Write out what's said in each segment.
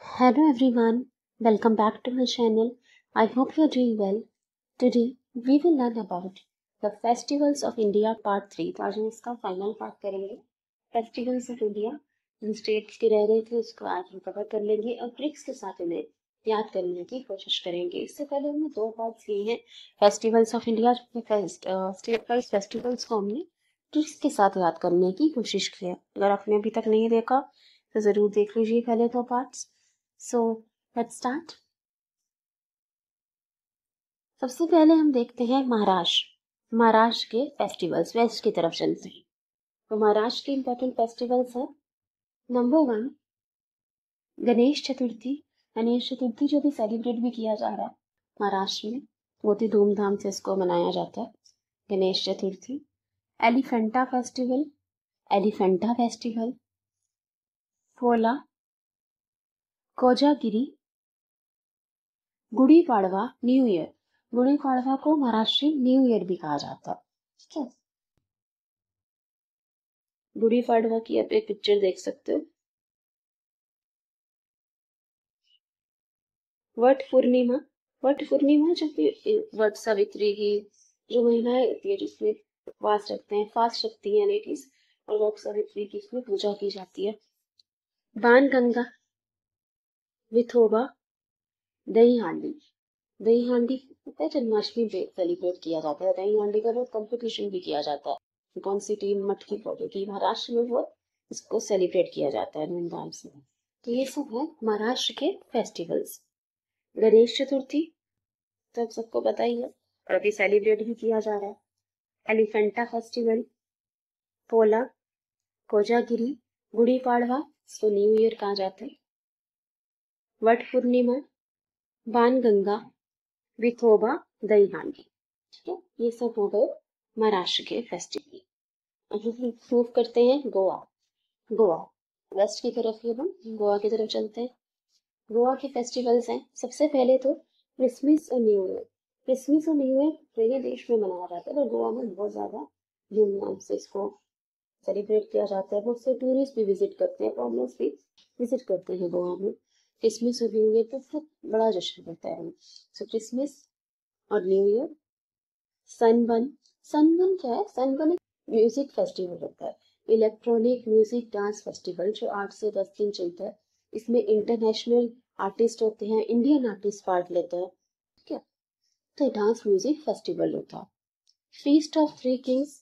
Hello everyone, welcome back to my channel. I hope you're doing well. Today we will learn about the Festivals of India Part 3. तो आज हम इसका final part करेंगे. Festivals of India जिन states के रह गए थे उसको आज हम कवर कर लेंगे और ट्रिक्स के साथ इन्हें याद करने की कोशिश करेंगे. इससे पहले हमने दो पार्ट्स लिए हैं festivals of India. State wise festivals को हमने ट्रिक्स के साथ याद करने की कोशिश की है. अगर आपने अभी तक नहीं देखा तो ज़रूर देख लीजिए पहले दो पार्ट्स. So let's start. सबसे पहले हम देखते हैं महाराष्ट्र के फेस्टिवल्स. वेस्ट की तरफ चलते हैं. तो महाराष्ट्र के इंपॉर्टेंट फेस्टिवल्स हैं. नंबर 1 गणेश चतुर्थी. गणेश चतुर्थी जो भी सेलिब्रेट भी किया जा रहा है महाराष्ट्र में, बहुत ही धूमधाम से इसको मनाया जाता है. गणेश चतुर्थी. एलिफेंटा फेस्टिवल. पोला, कोजागिरी, गुड़ी पाड़वा, न्यू ईयर. गुड़ी पाड़वा को महाराष्ट्र न्यू ईयर भी कहा जाता है. ठीक है. गुड़ी पाड़वा की आप एक पिक्चर देख सकते हो. वट पूर्णिमा जो कि वट सावित्री की जो महिलाएं होती है जिसमें फास्ट रखती हैं लेडीज, और वट सावित्री की इसमें पूजा की जाती है. बाण गंगा, विथोबा, दही हांडी पता है जन्माष्टमी पे सेलिब्रेट किया जाता है. दही हांडी का बहुत कंपटीशन भी किया जाता है. कौन सी टीम मटकी फोड़ेगी. महाराष्ट्र में वो इसको सेलिब्रेट किया जाता है धूमधाम से. तो ये सब है महाराष्ट्र के फेस्टिवल्स. गणेश चतुर्थी तो अब सबको पता ही है और अभी सेलिब्रेट भी किया जा रहा है. एलिफेंटा फेस्टिवल, पोला, कोजागिरी, गुड़ी पाड़वा इसको न्यू ईयर कहा जाता है. वट पूर्णिमा, बाण गंगा, विथोबा, दही हांडी. ठीक है. ये सब हो गए महाराष्ट्र के फेस्टिवल. अब हम मूव करते हैं गोवा. वेस्ट की तरफ ही हम गोवा की तरफ चलते हैं. गोवा के फेस्टिवल्स हैं. सबसे पहले तो क्रिसमस और न्यू ईयर. क्रिसमस और न्यू ईयर पूरे देश में मनाया जाता है, पर गोवा में बहुत ज़्यादा धूमधाम से इसको सेलिब्रेट किया जाता है. बहुत से टूरिस्ट भी विजिट करते हैं, फॉरनर्स भी विजिट करते हैं गोवा में. क्रिसमस और न्यू ईयर पर बहुत बड़ा जश्न होता है. सो क्रिसमस और न्यू ईयर. सनबर्न क्या है. सनबर्न एक म्यूजिक फेस्टिवल होता है. इलेक्ट्रॉनिक म्यूजिक डांस फेस्टिवल जो 8 से 10 दिन चलता है. इसमें इंटरनेशनल आर्टिस्ट होते हैं, इंडियन आर्टिस्ट पार्ट लेते हैं. ठीक है. तो डांस म्यूजिक फेस्टिवल होता है. Feast of three kings.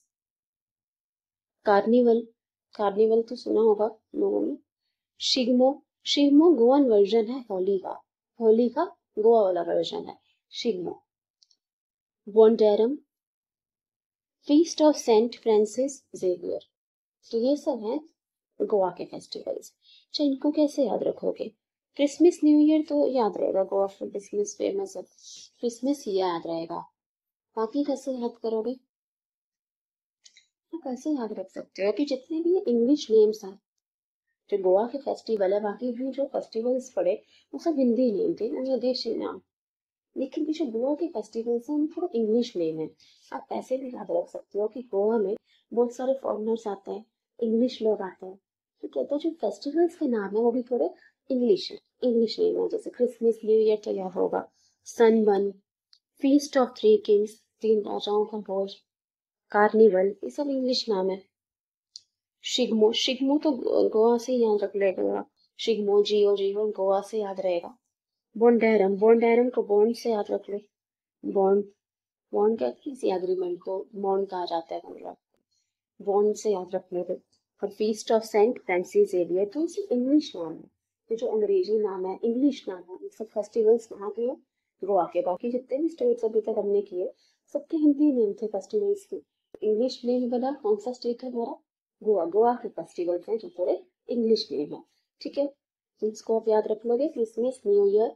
Carnival तो सुना होगा लोगों ने. शिग्मो गोवन वर्जन है होली का गोवा वाला वर्जन है Shigmo. Bonderam, feast of Saint Francis Xavier. तो ये सब है गोवा के फेस्टिवल्स. अच्छा, इनको कैसे याद रखोगे. क्रिसमस न्यू ईयर तो याद रहेगा, गोवा फॉर क्रिसमस फेमस है, क्रिसमस ही याद रहेगा. बाकी कैसे याद करोगे. तो कैसे याद रख सकते हो कि जितने भी इंग्लिश नेम्स हैं जो गोवा के फेस्टिवल है, बाकी भी जो फेस्टिवल्स पड़े वो सब हिंदी नेम थे, विदेशी नाम. लेकिन जो गोवा के फेस्टिवल्स हैं उनके इंग्लिश नेम है. आप ऐसे भी याद रख सकते हो कि गोवा में बहुत सारे फॉरेनर्स आते हैं, इंग्लिश लोग आते हैं. तो कहते हैं जो फेस्टिवल्स के नाम है वो भी थोड़े इंग्लिश नेम है. जैसे क्रिसमस न्यू ईयर तो याद होगा. Sunburn, feast of three Kings, 3 राजाओं का भोज, कार्निवल, ये सब इंग्लिश नाम है. शिग्मो तो गोवा से याद रख लेगा. शिग्मो जियो गोवा से याद रहेगा. बोंडेरम को बॉन्ड से याद रख लो. बॉन्ड क्या, किसी एग्रीमेंट को बॉन्ड कहा जाता है, मतलब बॉन्ड से याद रख लो. और feast of Saint Francis Xavier तो इसे इंग्लिश नाम है. तो जो अंग्रेजी नाम है, इंग्लिश नाम है, सब फेस्टिवल्स कहाँ के हैं, गोवा के. बाकी जितने भी स्टेट्स अभी तक हमने किए सबके हिंदी नेम थे फेस्टिवल्स के. इंग्लिश नेम वाला कौन सा स्टेट है हमारा, गोवा के फेस्टिवल्स हैं जो थोड़े इंग्लिश नेम है. ठीक है. इसको आप याद रख लोगे. Christmas new year.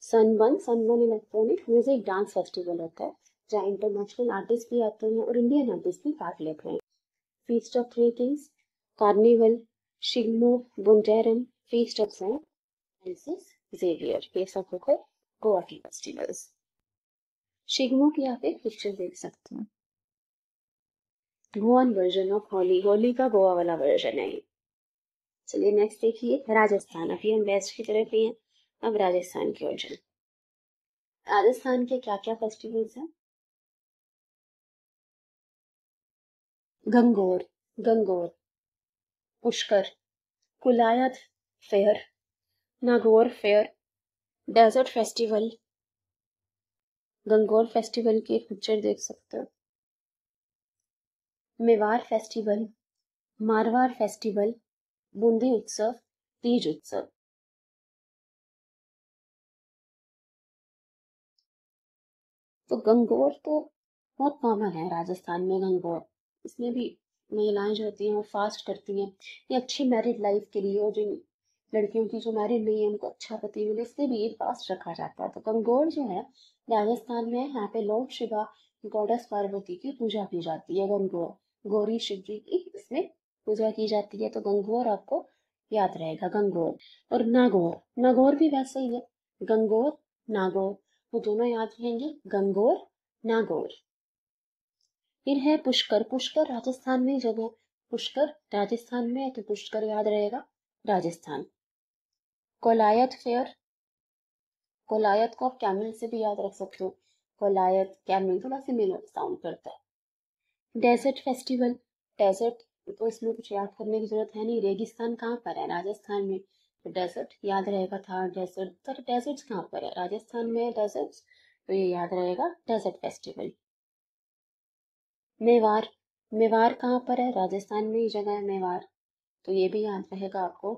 Sunburn electronic music dance festival होता है जहाँ इंटरनेशनल आर्टिस्ट भी आते हैं और इंडियन आर्टिस्ट भी पार्ट लेते हैं. Feast of three kings, carnival, Shigmo, Bonderam, feast of Saint Francis Xavier. ये सब हो गए गोवा के फेस्टिवल्स. शिग्मो की आप एक पिक्चर देख सकते हैं. गोवन वर्जन ऑफ होली का गोवा वाला वर्जन है ये. चलिए नेक्स्ट देखिए राजस्थान. अभी हम वेस्ट की तरफ ही हैं. अब राजस्थान की ओर चलें। राजस्थान के क्या क्या फेस्टिवल्स हैं? Gangaur, Gangaur, Pushkar, Kolayat fair, Nagaur fair, desert festival. Gangaur festival की एक पिक्चर देख सकते हो। मेवाड़ फेस्टिवल, मारवाड़ फेस्टिवल, बूंदी उत्सव, तीज उत्सव। तो गंगौर तो बहुत कॉमन है राजस्थान में। गंगौर, इसमें भी महिलाएं जो होती हैं वो फास्ट करती हैं। ये अच्छी मैरिड लाइफ के लिए, और जिन लड़कियों की जो मैरिड नहीं है उनको अच्छा पति मिले, इसलिए भी ये फास्ट रखा जाता है। तो गंगौर जो है राजस्थान में, यहाँ पे लॉर्ड शिवा, गॉडेस पार्वती की पूजा की जाती है। गंगौर, गौरी शिव जी की इसमें पूजा की जाती है। तो गंगौर आपको याद रहेगा, गंगौर। और नागौर, नागौर भी वैसे ही है, गंगौर नागौर, वो दोनों याद रहेंगे, गंगौर नागौर। फिर है पुष्कर, पुष्कर राजस्थान में जगह, पुष्कर राजस्थान में है तो पुष्कर याद रहेगा, राजस्थान। कोलायत फेयर, कोलायत को आप कैमल से भी याद रख सकते हो, कोलायत कैमल थोड़ा सिमिलर साउंड करता है। डेजर्ट फेस्टिवल, डेजर्ट तो इसमें कुछ याद करने की जरूरत है नहीं। रेगिस्तान कहाँ पर है? राजस्थान में। तो डेजर्ट याद रहेगा था, डेजर्ट। तो डेजर्ट कहाँ पर है? राजस्थान में डेजर्ट, तो ये याद रहेगा डेजर्ट फेस्टिवल। मेवाड़, मेवाड़ कहाँ पर है? राजस्थान में ही जगह है मेवाड़, तो ये भी याद रहेगा आपको,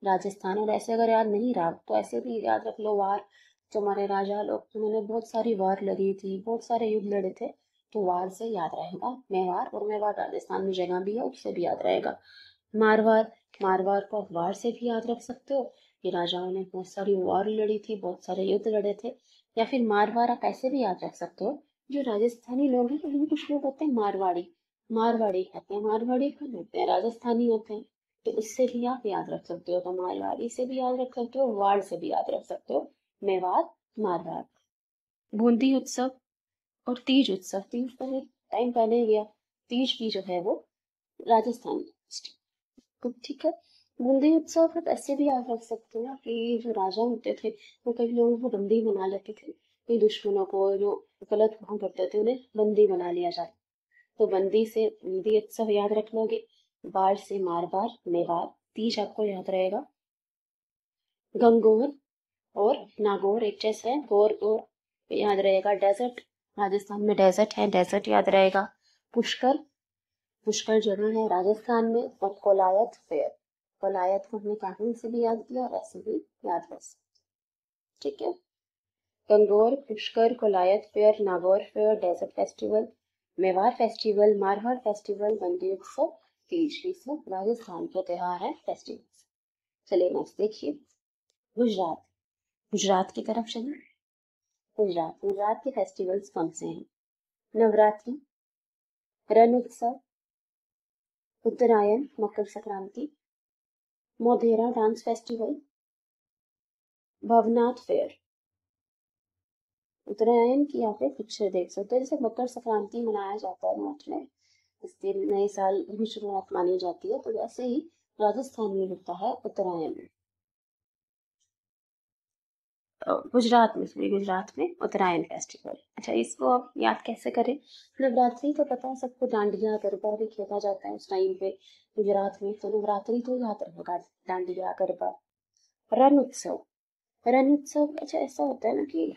राजस्थान। और ऐसे अगर याद नहीं रहा तो ऐसे भी याद रख लो, वार, जो हमारे राजा लोग, उन्होंने बहुत सारी वार लड़ी थी, बहुत सारे युद्ध लड़े थे, तो वार से याद रहेगा मेवाड़। और मेवाड़ राजस्थान में जगह भी है, उससे भी याद रहेगा। मारवाड़, मारवाड़ को आप वार से भी याद रख सकते हो, कि राजाओं ने बहुत सारी वार लड़ी थी, बहुत सारे युद्ध लड़े थे। या फिर मारवाड़ आप ऐसे भी याद रख सकते हो, जो राजस्थानी लोग हैं, तो कुछ लोग होते हैं मारवाड़ी, मारवाड़ी कहते हैं, मारवाड़ी कौन होते हैं? राजस्थानी होते हैं। तो इससे भी आप याद रख सकते हो, तो मारवाड़ी से भी याद रख सकते हो, वाड़ से भी याद रख सकते हो, मेवाड़, मारवाड़। बूंदी उत्सव और तीज उत्सव, तीज तो एक टाइम पहले ही गया, तीज भी जो है वो राजस्थान, ठीक है। बूंदी उत्सव आप ऐसे भी याद रख सकते हो कि जो राजा होते थे वो कई लोगों को बंदी बना लेते थे, कई दुश्मनों को जो गलत काम करते थे उन्हें बंदी बना लिया जाए, तो बंदी से बूंदी उत्सव याद रख लोगे। बाढ़ से मारवाड़, मेवाड़, तीज आपको याद रहेगा। गंगोर और नागौर एक जैसे है, गौर और याद रहेगा। डेजर्ट, राजस्थान में डेजर्ट है, डेजर्ट याद रहेगा। पुष्कर, पुष्कर जगह है राजस्थान में। और कोलायत फेयर, कोलायत को हमने काटून से भी याद किया और ऐसे भी याद कर सकते, ठीक है। Gangaur, Pushkar, Kolayat fair, Nagaur fair, desert festival, Mewar festival, Marwar festival, Bundi उत्सव, तीज, ये सब राजस्थान के त्योहार है, फेस्टिवल्स। चलिए नेक्स्ट देखिए, गुजरात, गुजरात की तरफ चलिए। गुजरात, गुजरात के फेस्टिवल्स कौन से हैं? Navratri, Rann Utsav, Uttarayan Makar Sankranti, Modhera dance festival, Bhavnath fair. Uttarayan की आप एक पिक्चर देख सकते हो, जैसे मकर संक्रांति मनाया जाता है मार्च में, इस दिन नए साल की शुरुआत मानी जाती है, तो वैसे ही राजस्थान में होता है उत्तरायण में, गुजरात में, सॉरी गुजरात में उत्तरायण फेस्टिवल। अच्छा, इसको आप याद कैसे करें? नवरात्रि तो पता है सबको, डांडिया गरबा भी खेला जाता है उस टाइम पे गुजरात में, तो नवरात्रि तो याद रहेगा, डांडिया गरबा। रण उत्सव, रण उत्सव, अच्छा ऐसा होता है ना कि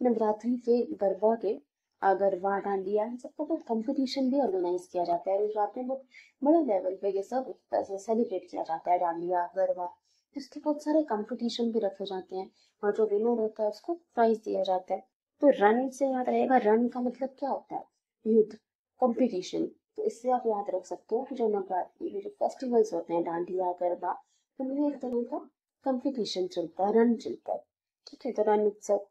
नवरात्रि के गरबा के, गरबा डांडिया इन सबका बहुत कंपटीशन भी ऑर्गेनाइज किया जाता है गुजरात में, बहुत बड़े लेवल पे ये सब सेलिब्रेट किया जाता है, डांडिया गरबा। इसके बहुत सारे कंपटीशन भी रखे जाते हैं, और जो विनर होता है उसको प्राइज दिया जाता है। तो रन से याद रहेगा, रन का मतलब क्या होता है? युद्ध, कंपटीशन। तो इससे आप याद रख सकते हो कि जो नवरात्रि में जो फेस्टिवल्स होते हैं, डांडिया गरबा, उनमें एक तरह का कंपटीशन चलता है, रन चलता है, ठीक है। तो रन उत्सव।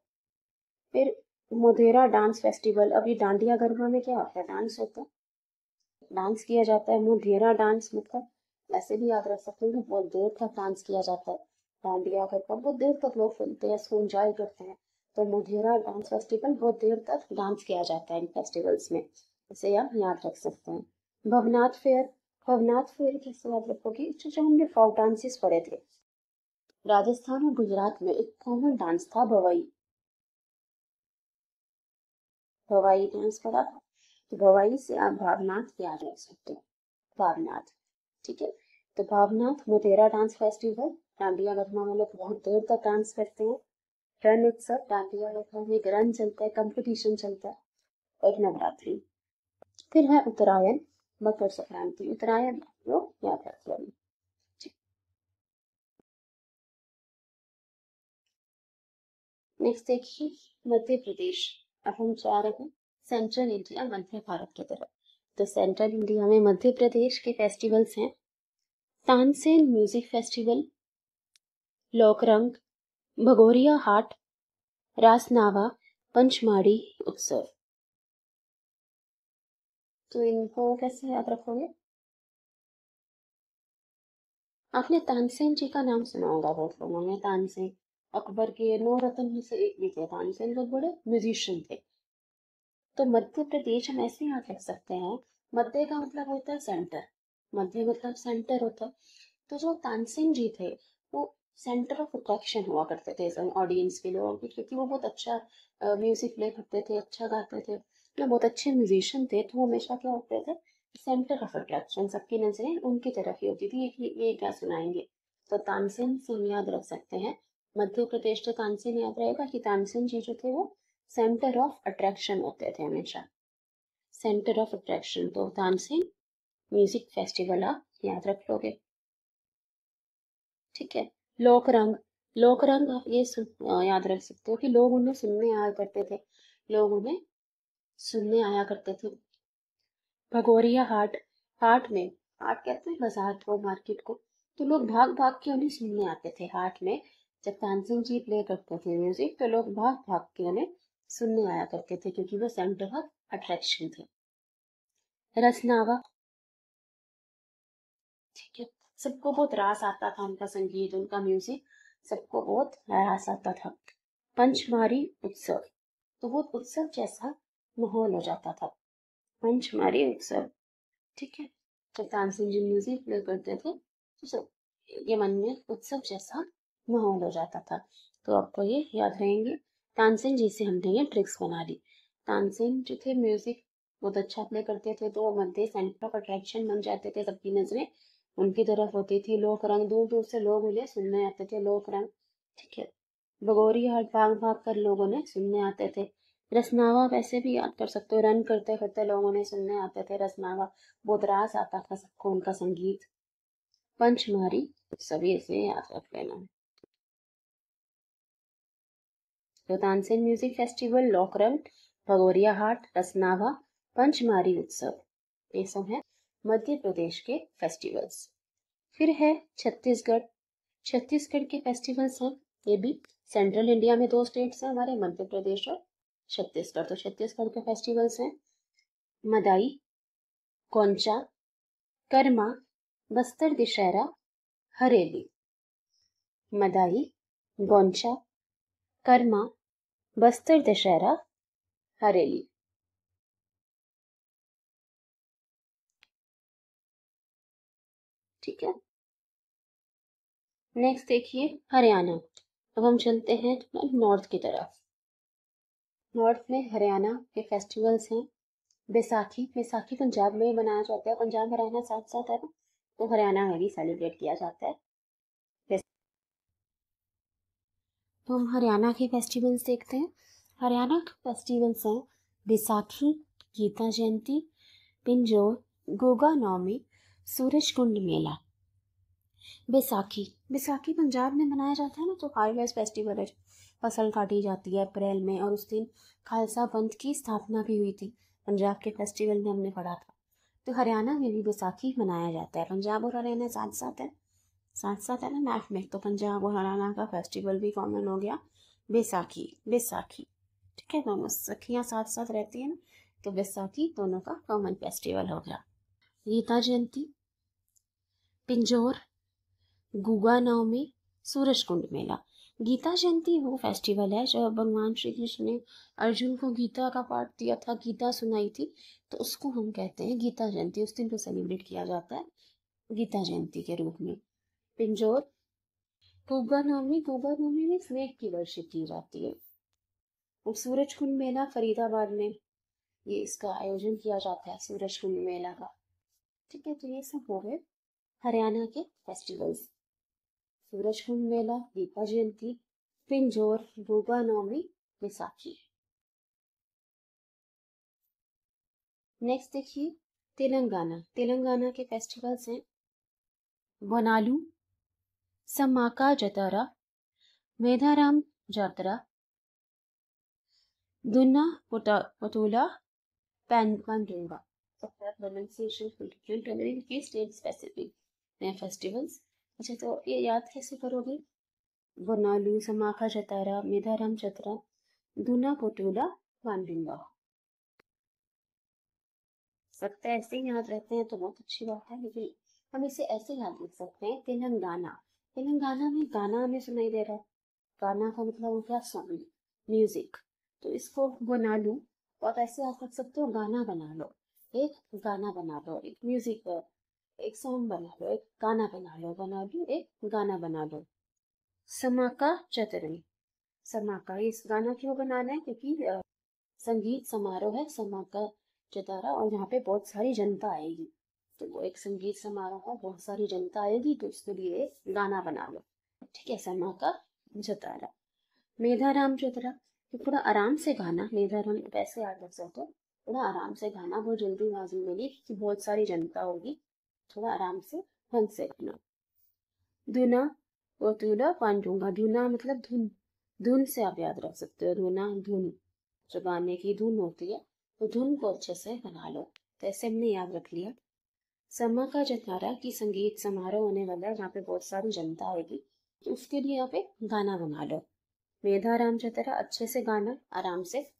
फिर मोढेरा डांस फेस्टिवल, अभी डांडिया गरबा में क्या होता है? डांस होता है, डांस किया जाता है। मोढेरा डांस मतलब ऐसे भी याद रख सकते हो कि बहुत देर तक डांस किया जाता है, डांडिया गरबा बहुत देर तक लोग सुनते हैं, इसको एंजॉय करते हैं। तो मोढेरा डांस फेस्टिवल, बहुत देर तक डांस किया जाता है इन फेस्टिवल्स में, इसे आप याद रख सकते हैं। भवनाथ फेयर, भवनाथ फेयर कैसे याद रखोगे? जो हमने फोक डांसेस पढ़े थे, राजस्थान और गुजरात में एक कॉमन डांस था भवाई। भवाई डांस पता था? तो भवाई से आप भावनाथ याद रख सकते हो। भावनाथ, ठीक है। तो भावनाथ मोतेरा डांस फेस्टिवल, डांडिया गरबा में लोग बहुत देर तक डांस करते हैं। रण उत्सव, डांडिया गरबा में एक रन चलता है, कंपटीशन चलता है। और नवरात्रि। फिर है उत्तरायण, मकर संक्रांति। उत्तरायण लोग याद रख लेना। नेक्स्ट देखिए मध्य प्रदेश। अब हम जा रहे हैं सेंट्रल इंडिया, मध्य भारत की तरफ। तो सेंट्रल इंडिया में मध्य प्रदेश के फेस्टिवल्स हैं तानसेन म्यूजिक फेस्टिवल, लोकरंग, भगोरिया हाट, रासनावा, पंचमाड़ी उत्सव। तो इनको कैसे याद रखोगे? आपने तानसेन जी का नाम सुना होगा बहुत लोगों ने। तानसेन अकबर के 9 रत्न में से एक भी थे। तानसेन बहुत बड़े म्यूजिशियन थे। तो मध्य प्रदेश हम ऐसे याद रख सकते हैं, मध्य का मतलब होता है सेंटर, मध्य मतलब सेंटर होता है। तो जो तानसेन जी थे वो सेंटर ऑफ अट्रैक्शन हुआ करते थे ऑडियंस के लोगों की, क्योंकि वो बहुत अच्छा म्यूजिक प्ले करते थे, अच्छा गाते थे, वो बहुत अच्छे म्यूजिशियन थे। तो वो हमेशा क्या होते थे, सेंटर ऑफ अट्रैक्शन, सबकी नजरें उनकी तरफ ही होती थी कि ये क्या सुनाएंगे। तो तानसेन से हम याद रख सकते हैं मध्य प्रदेश। तो तानसेन याद रहेगा कि तानसेन जी जो थे वो सेंटर ऑफ अट्रैक्शन होते थे हमेशा, सेंटर ऑफ अट्रैक्शन। तो तानसेन म्यूजिक फेस्टिवल आप याद रख लोगे, ठीक है। लोक रंग, लोक रंग आप ये याद रख सकते हो कि लोग उन्हें सुनने आया करते थे, लोग उन्हें सुनने आया करते थे। भगोरिया हाट, हाट में, हाट कहते हैं बाजार को, मार्केट को। तो लोग भाग भाग के उन्हें सुनने आते थे हाट में। जब तानसेन जी प्ले करते थे म्यूजिक तो लोग भाग भाग के उन्हें सुनने आया करते थे, क्योंकि वो सेंटर ऑफ अट्रैक्शन थे। रसनावा, ठीक है। सबको बहुत रास आता था उनका संगीत, उनका म्यूजिक, सबको बहुत रास आता था। पंचमारी उत्सव, तो वो उत्सव जैसा माहौल हो जाता था। पंचमारी उत्सव, ठीक है। जब तानसेन जी म्यूजिक प्ले करते थे तो सब ये मन में उत्सव जैसा माहौल हो जाता था। तो आपको ये याद रहेंगे। तानसेन जी से हमने ये ट्रिक्स बना ली। तानसेन जो थे म्यूजिक बहुत अच्छा प्ले करते थे, तो वो मध्य सेंटर ऑफ अट्रैक्शन बन जाते थे, सबकी नजरें उनकी तरफ होती थी। लोक रंग, दूर दूर से लोग उन्हें सुनने आते थे, लोक रंग, ठीक है। भगोरी हाट, भाग भाग कर लोग उन्हें सुनने आते थे। रसनावा वैसे भी याद कर सकते हो, रन करते करते लोग उन्हें सुनने आते थे। रसनावा बहुत रास आता था सबको उनका संगीत। पंचमारी सभी इसे याद रख लेना। तो तानसेन म्यूजिक फेस्टिवल, लोकरंग, भगोरिया हाट, रसनावा, पंचमारी उत्सव, ये सब है मध्य प्रदेश के फेस्टिवल्स। फिर है छत्तीसगढ़। छत्तीसगढ़ के फेस्टिवल्स हैं, ये भी सेंट्रल इंडिया में 2 स्टेट्स हैं हमारे, मध्य प्रदेश और छत्तीसगढ़। तो छत्तीसगढ़ के फेस्टिवल्स हैं मदाई, कोंचा, कर्मा, बस्तर दशहरा, हरेली। मदाई, गोंचा, कर्मा, बस्तर दशहरा, हरेली। ठीक है। नेक्स्ट देखिए हरियाणा। अब हम चलते हैं नॉर्थ की तरफ। नॉर्थ में हरियाणा के फेस्टिवल्स हैं बैसाखी। बैसाखी पंजाब में मनाया जाता है, पंजाब हरियाणा साथ साथ है ना, तो हरियाणा में भी सेलिब्रेट किया जाता है। तो हम हरियाणा के फेस्टिवल्स देखते हैं। हरियाणा के फेस्टिवल्स हैं बैसाखी, गीता जयंती, पिंजोर, गोगा नवमी, सूरज कुंड मेला। बैसाखी, बैसाखी पंजाब में मनाया जाता है ना, तो हार्वेस्ट फेस्टिवल है। फसल काटी जाती है अप्रैल में, और उस दिन खालसा पंथ की स्थापना भी हुई थी। पंजाब के फेस्टिवल में हमने पढ़ा था। तो हरियाणा में भी बैसाखी मनाया जाता है। पंजाब और हरियाणा साथ साथ है, साथ साथ है ना मैप में। तो पंजाब और हरियाणा का फेस्टिवल भी कॉमन हो गया, बैसाखी। बैसाखी, ठीक है, दोनों सखियाँ साथ साथ रहती है ना, तो बैसाखी दोनों का कॉमन फेस्टिवल हो गया। गीता जयंती, पिंजोर, गुगा नवमी, सूरज कुंड मेला। गीता जयंती वो फेस्टिवल है जब भगवान श्री कृष्ण ने अर्जुन को गीता का पाठ दिया था, गीता सुनाई थी, तो उसको हम कहते हैं गीता जयंती। उस दिन को सेलिब्रेट किया जाता है गीता जयंती के रूप में। पिंजोर, गुग्गा नवमी में स्नेक की वर्शिप की जाती है। और सूरज कुंड मेला फरीदाबाद में ये इसका आयोजन किया जाता है, सूरज कुंड मेला का। ठीक है, तो ये सब हो गए हरियाणा के फेस्टिवल्स। सूरज कुंड मेला, दीपा जयंती, पिंजौर, गुग्गा नवमी, बैसाखी। नेक्स्ट देखिए तेलंगाना के फेस्टिवल्स हैं वनालू, समाका जतारा, मेधाराम जात्रा, दुन्ना पटोला, पांडुंगा। प्रोनाउंसिएशन के स्टेट स्पेसिफिक फेस्टिवल्स। अच्छा, तो ये याद कैसे करोगे? वनालू, समाका जतारा, मेधाराम जत्रा, दुना पटोला, पांडुंगा। सकते ऐसे ही याद रहते हैं तो बहुत अच्छी बात है, लेकिन हम इसे ऐसे याद लिख सकते हैं तेलंगाना में गाना हमें सुनाई दे रहा है। गाना का मतलब हो गया सॉन्ग, म्यूजिक। तो इसको बना लूं तो आप ऐसे याद रख सकते हो, गाना बना लो, एक गाना बना लो, एक म्यूजिक, एक सॉन्ग बना लो, एक गाना बना लो, एक गाना बना लो। समाका चतुरंग, समाका, इस गाना क्यों बनाना है? क्योंकि संगीत समारोह है समाका चतारा, और यहाँ पे बहुत सारी जनता आएगी, तो वो एक संगीत समारोह है, बहुत सारी जनता आएगी, तो उसके लिए गाना बना लो। ठीक है, समाका जतारा। मेधाराम चतरा, तो थोड़ा आराम से गाना, मेधाराम वैसे याद रख सकते हो, थोड़ा आराम से गाना, बहुत जल्दीबाजी में नहीं, क्योंकि बहुत सारी जनता होगी, थोड़ा आराम से ढंग से गाना। धुना और तुला पांडुंगा, धुना मतलब धुन, धुन से आप याद रख सकते हो, धुना धुन, जो गाने की धुन होती है, तो धुन को अच्छे से बना लो। तो ऐसे हमने याद रख लिया। समा का जतारा की संगीत समारोह होने वाला है, जहाँ पे बहुत सारी जनता आएगी, तो उसके लिए यहाँ पे गाना बना लो। मेधाराम जतारा, अच्छे से गाना, आराम से।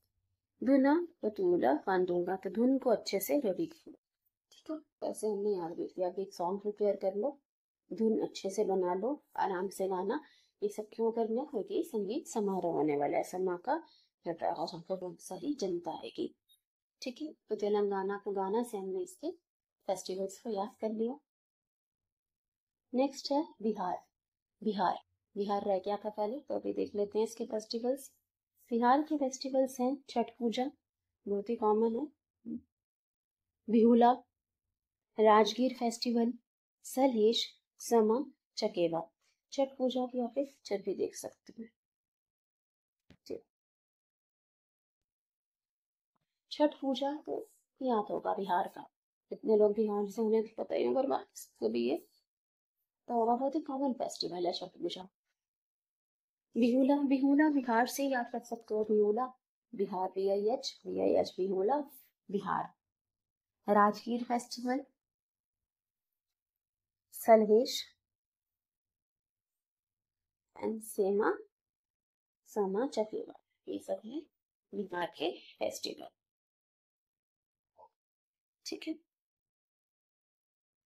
धुना पतूला पांडुंगा, तो धुन को अच्छे से रेडी करो। ठीक है, ऐसे हमने याद रख लिया। एक सॉन्ग प्रिपेयर कर लो, धुन अच्छे से बना लो, आराम से गाना। ये सब क्यों करना है? क्योंकि संगीत समारोह होने वाला है, समा का जतारा, जहाँ पर बहुत सारी जनता आएगी। ठीक है, तो तेलंगाना का गाना से हमने इसके फेस्टिवल्स को याद कर लिया। नेक्स्ट है बिहार रह गया था पहले, तो अभी देख लेते हैं इसके फेस्टिवल्स। बिहार के फेस्टिवल्स हैं छठ पूजा, बहुत ही कॉमन है, बिहुला, राजगीर फेस्टिवल, सलेश, समा, चकेवा। छठ पूजा की आप पिक्चर भी देख सकते हैं। छठ पूजा तो याद होगा बिहार का, कितने लोग बिहार से उन्हें तो पता ही होगा, भी ये तो बहुत ही कॉमन फेस्टिवल है छठ पूजा। बिहुला बिहार से याद कर सकते हो, Bihula Bihar, BIH Bihula Bihar. Rajgir festival, Salhesh and Sema, Sama Chakeva, ये सब है बिहार के फेस्टिवल। ठीक है,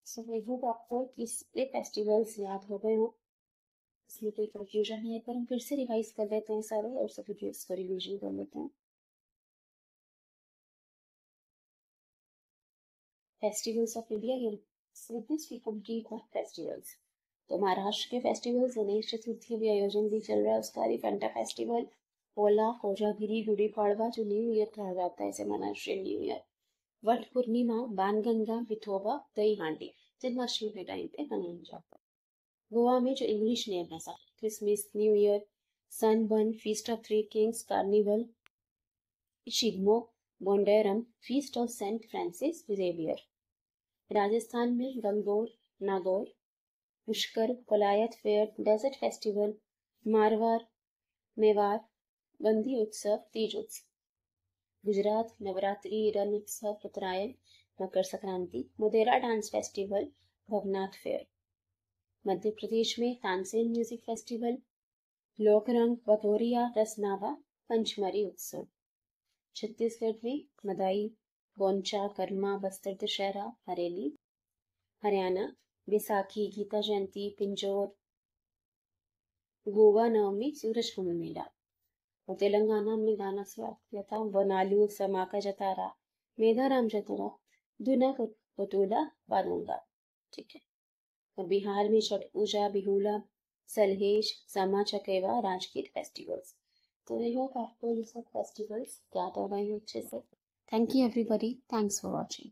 सो आई होप आपको किसके फेस्टिवल्स याद हो गए हो, इसमें कोई कंफ्यूजन है। एक बार हम फिर से रिवाइज कर लेते हैं सारे, और सभी ड्रेस को रिविजन कर लेते हैं। Festivals of India, with this we complete our festivals। तो महाराष्ट्र के फेस्टिवल्स, गणेश चतुर्थी भी आयोजन भी चल रहा है उसका, रिफंटा फेस्टिवल, पोला, कोजागिरी, गुड़ी पड़वा, जो न्यू ईयर कहा जाता है इसे, महाराष्ट्र न्यू ईयर। वट पूर्णिमा, बाणगंगा, विठोबा, दही हांडी, जन्माष्टमी के टाइम पे मनाया जाता है। गोवा में जो इंग्लिश नेम है सारे, Christmas, new year, Sunburn, feast of three kings, carnival, Shigmo, Bonderam, feast of Saint Francis Xavier. Rajasthan में Gangaur, Nagaur, Pushkar, Kolayat fair, desert festival, Marwar, Mewar, Bundi उत्सव, Teej Utsav. Gujarat, Navratri, Rann Utsav, Uttarayan, Makar Sankranti, Modhera dance festival, Bhavnath fair. Madhya Pradesh में तानसेन म्यूजिक फेस्टिवल, लोकरंग, बतौरिया, रसनावा, पंचमरी उत्सव। छत्तीसगढ़ में मदाई, गोंचा, कर्मा, बस्तर दशहरा, हरेली। हरियाणा, बैसाखी, गीता जयंती, पिंजौर, गोवा नवमी, सूरज कुंभ मेला। और तेलंगाना में गाना से याद किया था, वनालू, समाका जतारा, मेधाराम जतारा, दुना पटोला, बारूंगा। ठीक है, और बिहार में छठ पूजा, बिहुला, सलहेश, समा चकेवा, राजगीर फेस्टिवल्स। तो आई होप आपको ये सब फेस्टिवल्स याद हो गए हैं अच्छे से। Thank you everybody, thanks for watching.